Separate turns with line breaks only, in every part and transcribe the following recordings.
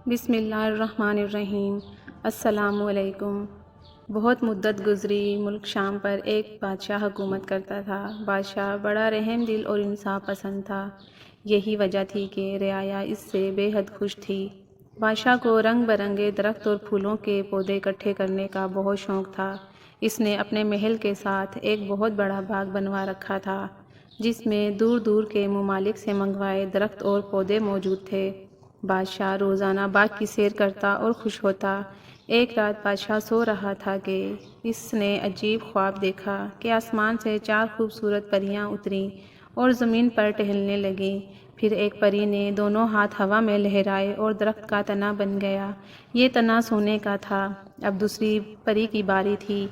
بسم اللہ الرحمن الرحیم۔ السلام علیکم۔ بہت مدت گزری، ملک شام پر ایک بادشاہ حکومت کرتا تھا۔ بادشاہ بڑا رحم دل اور انصاف پسند تھا۔ یہی وجہ تھی کہ رعایا اس سے بے حد خوش تھی۔ بادشاہ کو رنگ برنگے درخت اور پھولوں کے پودے اکٹھے کرنے کا بہت شوق تھا۔ اس نے اپنے محل کے ساتھ ایک بہت بڑا باغ بنوا رکھا تھا، جس میں دور دور کے ممالک سے منگوائے درخت اور پودے موجود تھے۔ بادشاہ روزانہ باغ کی سیر کرتا اور خوش ہوتا۔ ایک رات بادشاہ سو رہا تھا کہ اس نے عجیب خواب دیکھا کہ آسمان سے 4 خوبصورت پریاں اتریں اور زمین پر ٹہلنے لگیں۔ پھر ایک پری نے دونوں ہاتھ ہوا میں لہرائے اور درخت کا تنا بن گیا۔ یہ تنا سونے کا تھا۔ اب دوسری پری کی باری تھی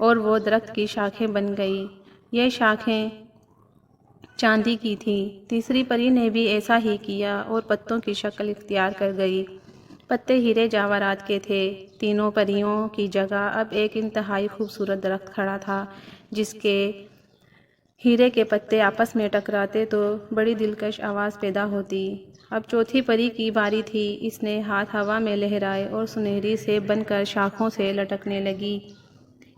اور وہ درخت کی شاخیں بن گئی۔ یہ شاخیں چاندی کی تھی۔ تیسری پری نے بھی ایسا ہی کیا اور پتوں کی شکل اختیار کر گئی۔ پتے ہیرے جواہرات کے تھے۔ تینوں پریوں کی جگہ اب ایک انتہائی خوبصورت درخت کھڑا تھا، جس کے ہیرے کے پتے آپس میں ٹکراتے تو بڑی دلکش آواز پیدا ہوتی۔ اب چوتھی پری کی باری تھی۔ اس نے ہاتھ ہوا میں لہرائے اور سنہری سیب بن کر شاخوں سے لٹکنے لگی۔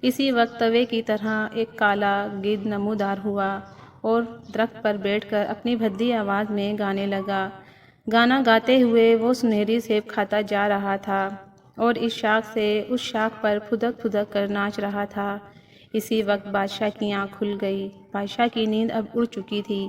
اسی وقت توے کی طرح ایک کالا گدھ نمودار ہوا اور درخت پر بیٹھ کر اپنی بھدی آواز میں گانے لگا۔ گانا گاتے ہوئے وہ سنہری سیب کھاتا جا رہا تھا اور اس شاخ سے اس شاخ پر پھدک پھدک کر ناچ رہا تھا۔ اسی وقت بادشاہ کی آنکھ کھل گئی۔ بادشاہ کی نیند اب اڑ چکی تھی۔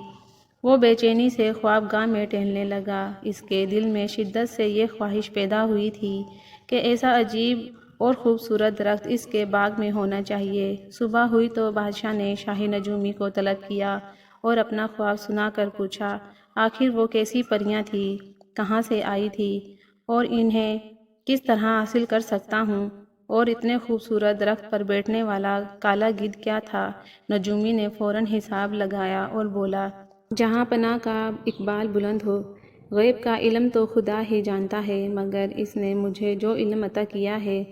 وہ بے چینی سے خوابگاہ میں ٹہلنے لگا۔ اس کے دل میں شدت سے یہ خواہش پیدا ہوئی تھی کہ ایسا عجیب اور خوبصورت درخت اس کے باغ میں ہونا چاہیے۔ صبح ہوئی تو بادشاہ نے شاہی نجومی کو طلب کیا اور اپنا خواب سنا کر پوچھا، آخر وہ کیسی پریاں تھیں، کہاں سے آئی تھی اور انہیں کس طرح حاصل کر سکتا ہوں، اور اتنے خوبصورت درخت پر بیٹھنے والا کالا گدھ کیا تھا؟ نجومی نے فوراً حساب لگایا اور بولا، جہاں پناہ کا اقبال بلند ہو، غیب کا علم تو خدا ہی جانتا ہے، مگر اس نے مجھے جو علم عطا کیا ہے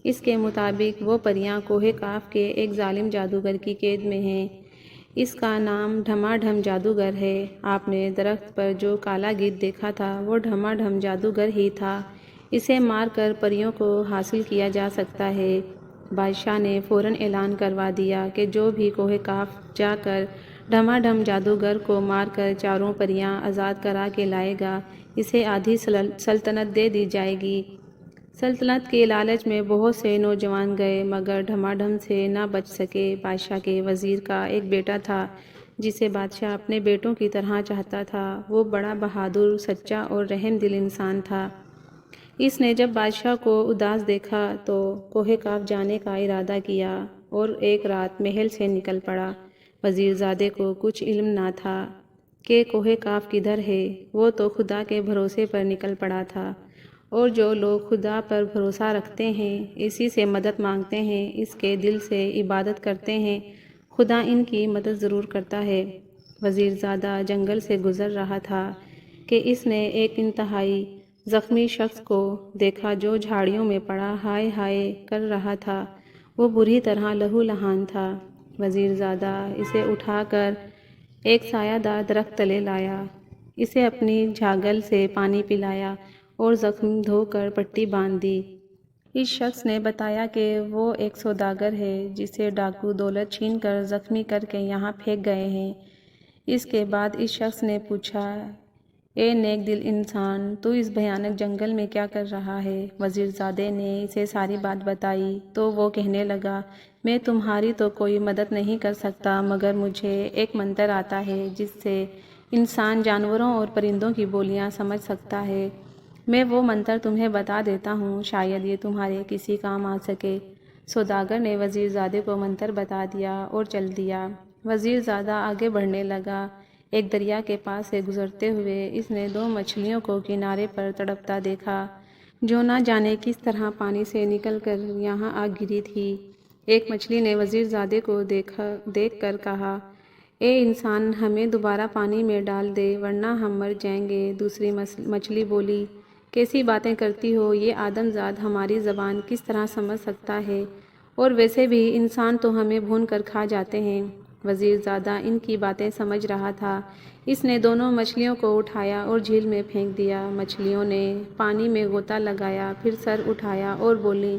اس کے مطابق وہ پریاں کوہ کاف کے ایک ظالم جادوگر کی قید میں ہیں۔ اس کا نام ڈھما ڈھم جادوگر ہے۔ آپ نے درخت پر جو کالا گدھ دیکھا تھا وہ ڈھما ڈھم جادوگر ہی تھا۔ اسے مار کر پریوں کو حاصل کیا جا سکتا ہے۔ بادشاہ نے فوراً اعلان کروا دیا کہ جو بھی کوہ کاف جا کر ڈھما ڈھم جادوگر کو مار کر چاروں پریاں آزاد کرا کے لائے گا، اسے آدھی سلطنت دے دی جائے گی۔ سلطنت کے لالچ میں بہت سے نوجوان گئے، مگر ڈھما ڈھم سے نہ بچ سکے۔ بادشاہ کے وزیر کا ایک بیٹا تھا جسے بادشاہ اپنے بیٹوں کی طرح چاہتا تھا۔ وہ بڑا بہادر، سچا اور رحم دل انسان تھا۔ اس نے جب بادشاہ کو اداس دیکھا تو کوہ کاف جانے کا ارادہ کیا اور ایک رات محل سے نکل پڑا۔ وزیر زادے کو کچھ علم نہ تھا کہ کوہ کاف کدھر ہے۔ وہ تو خدا کے بھروسے پر نکل پڑا تھا، اور جو لوگ خدا پر بھروسہ رکھتے ہیں، اسی سے مدد مانگتے ہیں، اس کے دل سے عبادت کرتے ہیں، خدا ان کی مدد ضرور کرتا ہے۔ وزیر زادہ جنگل سے گزر رہا تھا کہ اس نے ایک انتہائی زخمی شخص کو دیکھا جو جھاڑیوں میں پڑا ہائے ہائے کر رہا تھا۔ وہ بری طرح لہو لہان تھا۔ وزیر زادہ اسے اٹھا کر ایک سایہ دار درخت تلے لایا، اسے اپنی جھاگل سے پانی پلایا اور زخم دھو کر پٹی باندھ دی۔ اس شخص نے بتایا کہ وہ ایک سوداگر ہے جسے ڈاکو دولت چھین کر زخمی کر کے یہاں پھینک گئے ہیں۔ اس کے بعد اس شخص نے پوچھا، اے نیک دل انسان، تو اس بھیانک جنگل میں کیا کر رہا ہے؟ وزیر زادے نے اسے ساری بات بتائی تو وہ کہنے لگا، میں تمہاری تو کوئی مدد نہیں کر سکتا، مگر مجھے ایک منتر آتا ہے جس سے انسان جانوروں اور پرندوں کی بولیاں سمجھ سکتا ہے۔ میں وہ منتر تمہیں بتا دیتا ہوں، شاید یہ تمہارے کسی کام آ سکے۔ سوداگر نے وزیر زادے کو منتر بتا دیا اور چل دیا۔ وزیر زادہ آگے بڑھنے لگا۔ ایک دریا کے پاس سے گزرتے ہوئے اس نے 2 مچھلیوں کو کنارے پر تڑپتا دیکھا، جو نہ جانے کس طرح پانی سے نکل کر یہاں آ گری تھی۔ ایک مچھلی نے وزیر زادے کو دیکھ کر کہا، اے انسان، ہمیں دوبارہ پانی میں ڈال دے ورنہ ہم مر جائیں گے۔ دوسری مچھلی بولی، کیسی باتیں کرتی ہو، یہ آدم زاد ہماری زبان کس طرح سمجھ سکتا ہے، اور ویسے بھی انسان تو ہمیں بھون کر کھا جاتے ہیں۔ وزیر زادہ ان کی باتیں سمجھ رہا تھا۔ اس نے دونوں مچھلیوں کو اٹھایا اور جھیل میں پھینک دیا۔ مچھلیوں نے پانی میں غوطہ لگایا، پھر سر اٹھایا اور بولیں،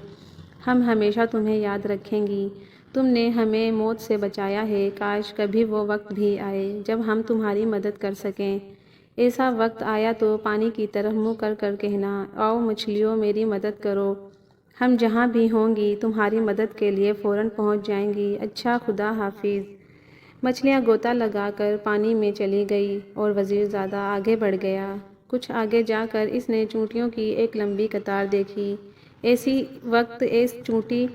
ہم ہمیشہ تمہیں یاد رکھیں گی۔ تم نے ہمیں موت سے بچایا ہے۔ کاش کبھی وہ وقت بھی آئے جب ہم تمہاری مدد کر سکیں۔ ایسا وقت آیا تو پانی کی طرف منہ کر کر کہنا، آؤ مچھلیوں میری مدد کرو، ہم جہاں بھی ہوں گی تمہاری مدد کے لیے فوراً پہنچ جائیں گی۔ اچھا، خدا حافظ۔ مچھلیاں غوطہ لگا کر پانی میں چلی گئی اور وزیر زادہ آگے بڑھ گیا۔ کچھ آگے جا کر اس نے چیونٹیوں کی ایک لمبی قطار دیکھی۔ اسی وقت ایک چیونٹی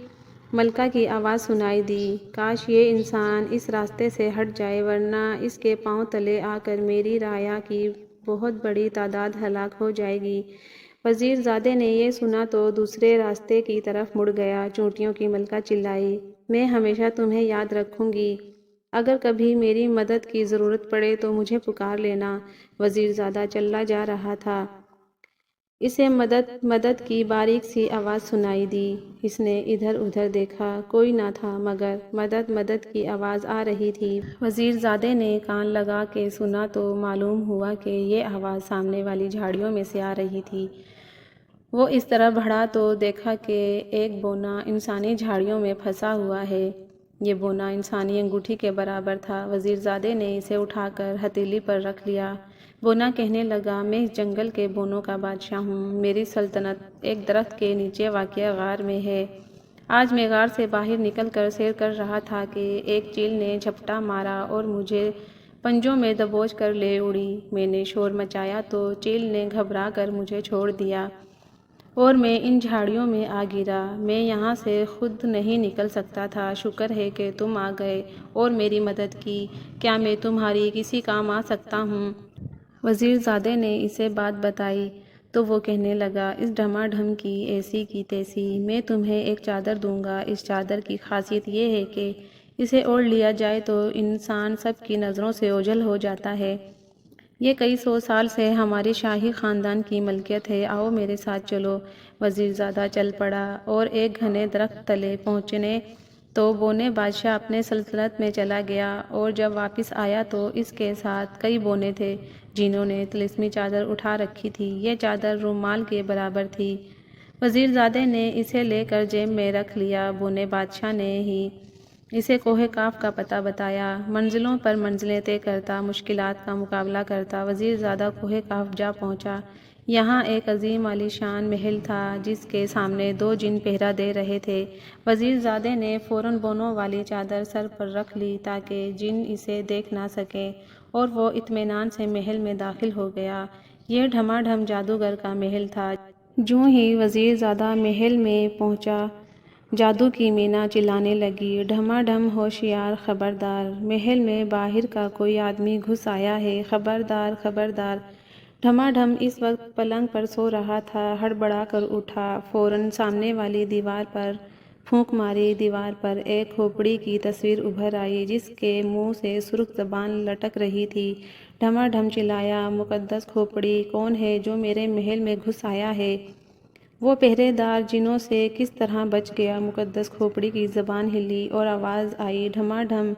ملکہ کی آواز سنائی دی، کاش یہ انسان اس راستے سے ہٹ جائے ورنہ اس کے پاؤں تلے آ کر میری رعایا کی بہت بڑی تعداد ہلاک ہو جائے گی۔ وزیر زادے نے یہ سنا تو دوسرے راستے کی طرف مڑ گیا۔ چیونٹیوں کی ملکہ چلائی، میں ہمیشہ تمہیں یاد رکھوں گی، اگر کبھی میری مدد کی ضرورت پڑے تو مجھے پکار لینا۔ وزیر زادہ چلا جا رہا تھا، اسے مدد کی باریک سی آواز سنائی دی۔ اس نے ادھر ادھر دیکھا، کوئی نہ تھا، مگر مدد کی آواز آ رہی تھی۔ وزیر زادے نے کان لگا کے سنا تو معلوم ہوا کہ یہ آواز سامنے والی جھاڑیوں میں سے آ رہی تھی۔ وہ اس طرف بڑھا تو دیکھا کہ ایک بونا انسانی جھاڑیوں میں پھنسا ہوا ہے۔ یہ بونا انسانی انگوٹھی کے برابر تھا۔ وزیر زادے نے اسے اٹھا کر ہتھیلی پر رکھ لیا۔ بونا کہنے لگا، میں اس جنگل کے بونوں کا بادشاہ ہوں۔ میری سلطنت ایک درخت کے نیچے واقع غار میں ہے۔ آج میں غار سے باہر نکل کر سیر کر رہا تھا کہ ایک چیل نے جھپٹا مارا اور مجھے پنجوں میں دبوچ کر لے اڑی۔ میں نے شور مچایا تو چیل نے گھبرا کر مجھے چھوڑ دیا اور میں ان جھاڑیوں میں آ گرا۔ میں یہاں سے خود نہیں نکل سکتا تھا۔ شکر ہے کہ تم آ گئے اور میری مدد کی۔ کیا میں تمہاری کسی کام آ سکتا ہوں؟ وزیر زادے نے اسے بات بتائی تو وہ کہنے لگا، اس ڈھما ڈھم کی ایسی کی تیسی، میں تمہیں ایک چادر دوں گا۔ اس چادر کی خاصیت یہ ہے کہ اسے اوڑھ لیا جائے تو انسان سب کی نظروں سے اوجھل ہو جاتا ہے۔ یہ کئی سو سال سے ہماری شاہی خاندان کی ملکیت ہے، آؤ میرے ساتھ چلو۔ وزیر زادہ چل پڑا اور ایک گھنے درخت تلے پہنچنے تو بونے بادشاہ اپنے سلطنت میں چلا گیا اور جب واپس آیا تو اس کے ساتھ کئی بونے تھے جنہوں نے طلسمی چادر اٹھا رکھی تھی۔ یہ چادر رومال کے برابر تھی۔ وزیر زادے نے اسے لے کر جیب میں رکھ لیا۔ بونے بادشاہ نے ہی اسے کوہ کاف کا پتہ بتایا۔ منزلوں پر منزلیں طے کرتا، مشکلات کا مقابلہ کرتا، وزیر زادہ کوہ کاف جا پہنچا۔ یہاں ایک عظیم عالیشان محل تھا جس کے سامنے دو جن پہرا دے رہے تھے۔ وزیر زادے نے فوراً بونوں والی چادر سر پر رکھ لی تاکہ جن اسے دیکھ نہ سکیں اور وہ اطمینان سے محل میں داخل ہو گیا۔ یہ ڈھما ڈھم جادوگر کا محل تھا۔ جوں ہی وزیر زادہ محل میں پہنچا، جادو کی مینا چلانے لگی، ڈھما ڈھم ہوشیار، خبردار، محل میں باہر کا کوئی آدمی گھس آیا ہے، خبردار، خبردار۔ ڈھما ڈھم اس وقت پلنگ پر سو رہا تھا، ہڑبڑا کر اٹھا، فوراً سامنے والی دیوار پر پھونک ماری۔ دیوار پر ایک کھوپڑی کی تصویر ابھر آئی جس کے منہ سے سرخ زبان لٹک رہی تھی۔ ڈھما ڈھم چلایا، مقدس کھوپڑی، کون ہے جو میرے محل میں گھس آیا ہے؟ وہ پہرے دار جنوں سے کس طرح بچ گیا؟ مقدس کھوپڑی کی زبان ہلی اور آواز آئی، ڈھما ڈھم،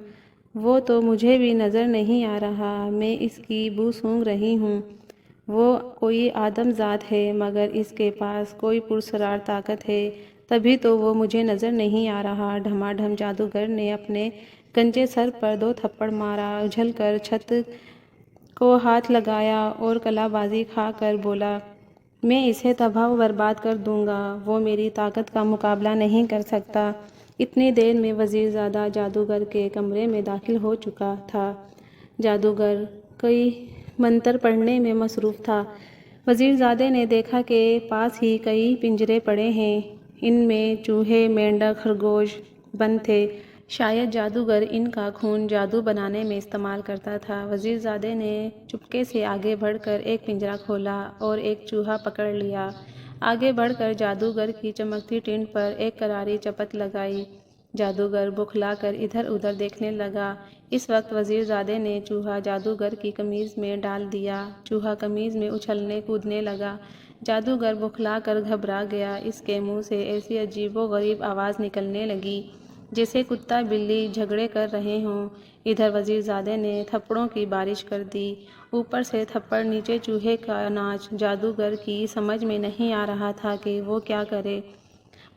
وہ تو مجھے بھی نظر نہیں آ رہا، میں اس کی بو سونگھ رہی ہوں۔ وہ کوئی آدم ذات ہے مگر اس کے پاس کوئی پراسرار طاقت ہے، تبھی تو وہ مجھے نظر نہیں آ رہا۔ ڈھما ڈھم جادوگر نے اپنے گنجے سر پر دو تھپڑ مارا، اچھل کر چھت کو ہاتھ لگایا اور کلا بازی کھا کر بولا، میں اسے تباہ و برباد کر دوں گا، وہ میری طاقت کا مقابلہ نہیں کر سکتا۔ اتنی دیر میں وزیر زادہ جادوگر کے کمرے میں داخل ہو چکا تھا۔ جادوگر کئی منتر پڑھنے میں مصروف تھا۔ وزیر زادے نے دیکھا کہ پاس ہی کئی پنجرے پڑے ہیں، ان میں چوہے، مینڈک، خرگوش بند تھے، شاید جادوگر ان کا خون جادو بنانے میں استعمال کرتا تھا۔ وزیر زادے نے چپکے سے آگے بڑھ کر ایک پنجرا کھولا اور ایک چوہا پکڑ لیا۔ آگے بڑھ کر جادوگر کی چمکتی ٹینٹ پر ایک کراری چپت لگائی۔ جادوگر بوکھلا کر ادھر ادھر دیکھنے لگا۔ اس وقت وزیر زادے نے چوہا جادوگر کی قمیض میں ڈال دیا۔ چوہا قمیض میں اچھلنے کودنے لگا۔ جادوگر بوکھلا کر گھبرا گیا، اس کے منہ سے ایسی عجیب و غریب آواز نکلنے لگی جیسے کتا بلی جھگڑے کر رہے ہوں۔ ادھر وزیرزادے نے تھپڑوں کی بارش کر دی، اوپر سے تھپڑ، نیچے چوہے کا ناچ۔ جادوگر کی سمجھ میں نہیں آ رہا تھا کہ وہ کیا کرے۔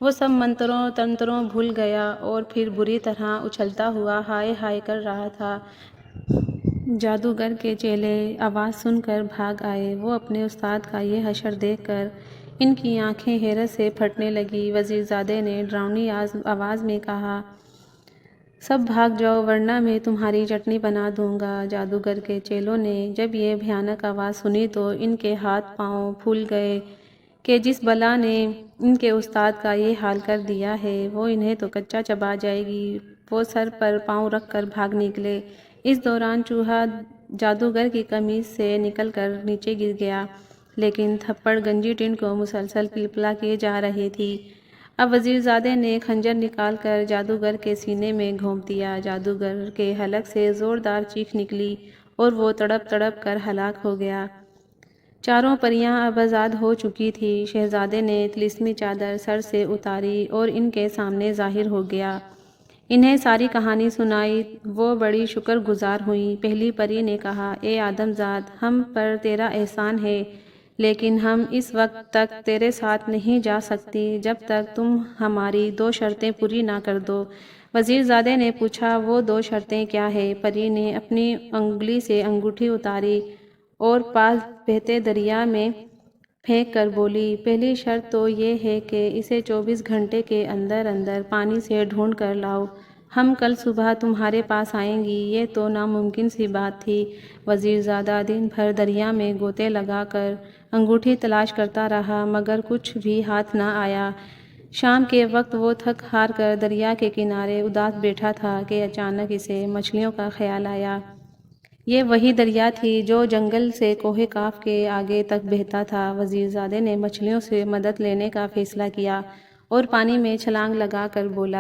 وہ سب منتروں تنتروں بھول گیا اور پھر بری طرح اچھلتا ہوا ہائے ہائے کر رہا تھا۔ جادوگر کے چیلے آواز سن کر بھاگ آئے۔ وہ اپنے استاد کا یہ حشر دیکھ کر ان کی آنکھیں حیرت سے پھٹنے لگیں۔ وزیرزادے نے ڈراؤنی آواز میں کہا، سب بھاگ جاؤ ورنہ میں تمہاری چٹنی بنا دوں گا۔ جادوگر کے چیلوں نے جب یہ بھیانک آواز سنی تو ان کے ہاتھ پاؤں پھول گئے کہ جس بلا نے ان کے استاد کا یہ حال کر دیا ہے وہ انہیں تو کچا چبا جائے گی۔ وہ سر پر پاؤں رکھ کر بھاگ نکلے۔ اس دوران چوہا جادوگر کی قمیض سے نکل کر نیچے گر گیا، لیکن تھپڑ گنجی ٹن کو مسلسل پلپلا کیے جا رہی تھی۔ اب وزیرزادے نے خنجر نکال کر جادوگر کے سینے میں گھونپ دیا۔ جادوگر کے حلق سے زوردار چیخ نکلی اور وہ تڑپ تڑپ کر ہلاک ہو گیا۔ چاروں پریاں اب آزاد ہو چکی تھیں۔ شہزادے نے طلسمی چادر سر سے اتاری اور ان کے سامنے ظاہر ہو گیا۔ انہیں ساری کہانی سنائی۔ وہ بڑی شکر گزار ہوئیں۔ پہلی پری نے کہا، اے آدم زاد، ہم پر تیرا احسان ہے، لیکن ہم اس وقت تک تیرے ساتھ نہیں جا سکتی جب تک تم ہماری 2 شرطیں پوری نہ کر دو۔ وزیرزادے نے پوچھا، وہ 2 شرطیں کیا ہیں؟ پری نے اپنی انگلی سے انگوٹھی اتاری اور پاس بہتے دریا میں پھینک کر بولی، پہلی شرط تو یہ ہے کہ اسے 24 گھنٹے کے اندر اندر پانی سے ڈھونڈ کر لاؤ۔ ہم کل صبح تمہارے پاس آئیں گی۔ یہ تو ناممکن سی بات تھی۔ وزیرزادہ دن بھر دریا میں غوطے لگا کر انگوٹھی تلاش کرتا رہا مگر کچھ بھی ہاتھ نہ آیا۔ شام کے وقت وہ تھک ہار کر دریا کے کنارے اداس بیٹھا تھا کہ اچانک اسے مچھلیوں کا خیال آیا۔ یہ وہی دریا تھی جو جنگل سے کوہ کاف کے آگے تک بہتا تھا۔ وزیرزادے نے مچھلیوں سے مدد لینے کا فیصلہ کیا اور پانی میں چھلانگ لگا کر بولا،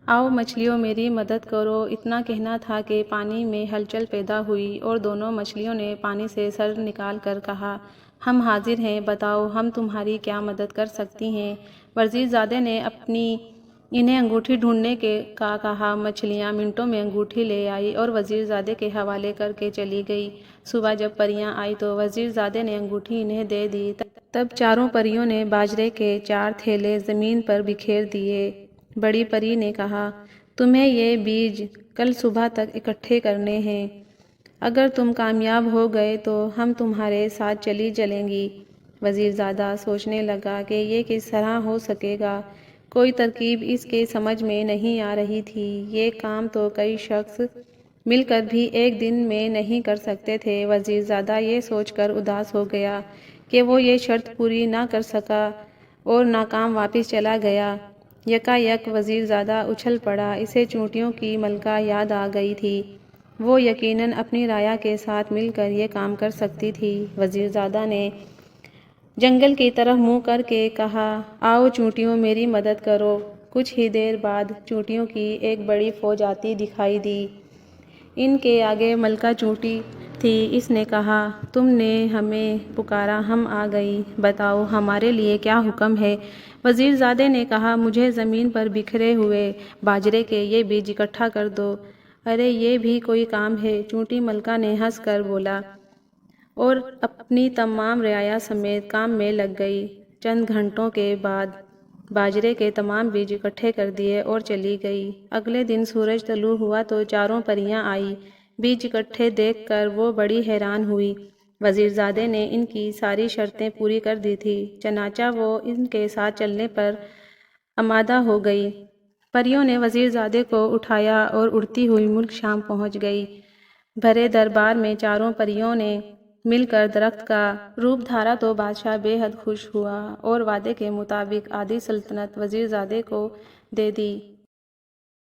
آؤ مچھلیوں میری مدد کرو۔ اتنا کہنا تھا کہ پانی میں ہلچل پیدا ہوئی اور دونوں مچھلیوں نے پانی سے سر نکال کر کہا، ہم حاضر ہیں، بتاؤ ہم تمہاری کیا مدد کر سکتی ہیں۔ وزیرزادے نے انہیں انگوٹھی ڈھونڈنے کا کہا۔ مچھلیاں منٹوں میں انگوٹھی لے آئیں اور وزیرزادے کے حوالے کر کے چلی گئیں۔ صبح جب پریاں آئیں تو وزیرزادے نے انگوٹھی انہیں دے دی۔ تب چاروں پریوں نے باجرے کے 4 تھیلے زمین پر بکھیر دیے۔ بڑی پری نے کہا، تمہیں یہ بیج کل صبح تک اکٹھے کرنے ہیں۔ اگر تم کامیاب ہو گئے تو ہم تمہارے ساتھ چلیں گی۔ وزیرزادہ سوچنے لگا کہ یہ کس طرح ہو سکے گا۔ کوئی ترکیب اس کے سمجھ میں نہیں آ رہی تھی۔ یہ کام تو کئی شخص مل کر بھی ایک دن میں نہیں کر سکتے تھے۔ وزیرزادہ یہ سوچ کر اداس ہو گیا کہ وہ یہ شرط پوری نہ کر سکا اور ناکام واپس چلا گیا۔ یکایک وزیرزادہ اچھل پڑا۔ اسے چیونٹیوں کی ملکہ یاد آ گئی تھی۔ وہ یقیناً اپنی رایا کے ساتھ مل کر یہ کام کر سکتی تھی۔ وزیرزادہ نے جنگل کی طرف منہ کر کے کہا، آؤ چیونٹیوں میری مدد کرو۔ کچھ ہی دیر بعد چیونٹیوں کی ایک بڑی فوج آتی دکھائی دی۔ ان کے آگے ملکہ چیونٹی تھی۔ اس نے کہا، تم نے ہمیں پکارا، ہم آ گئیں، بتاؤ ہمارے لیے کیا حکم ہے؟ وزیرزادے نے کہا، مجھے زمین پر بکھرے ہوئے باجرے کے یہ بیج اکٹھا کر دو۔ ارے یہ بھی کوئی کام ہے؟ چیونٹی ملکہ نے ہنس کر بولا اور اپنی تمام رعایا سمیت کام میں لگ گئی۔ چند گھنٹوں کے بعد باجرے کے تمام بیج اکٹھے کر دیے اور چلی گئی۔ اگلے دن سورج طلوع ہوا تو چاروں پریاں آئیں۔ بیج اکٹھے دیکھ کر وہ بڑی حیران ہوئی۔ وزیرزادے نے ان کی ساری شرطیں پوری کر دی تھیں، چنانچہ وہ ان کے ساتھ چلنے پر آمادہ ہو گئیں۔ پریوں نے وزیرزادے کو اٹھایا اور اڑتی ہوئی ملک شام پہنچ گئی۔ بھرے دربار میں چاروں پریوں نے مل کر درخت کا روپ دھارا تو بادشاہ بے حد خوش ہوا اور وعدے کے مطابق آدھی سلطنت وزیرزادے کو دے دی۔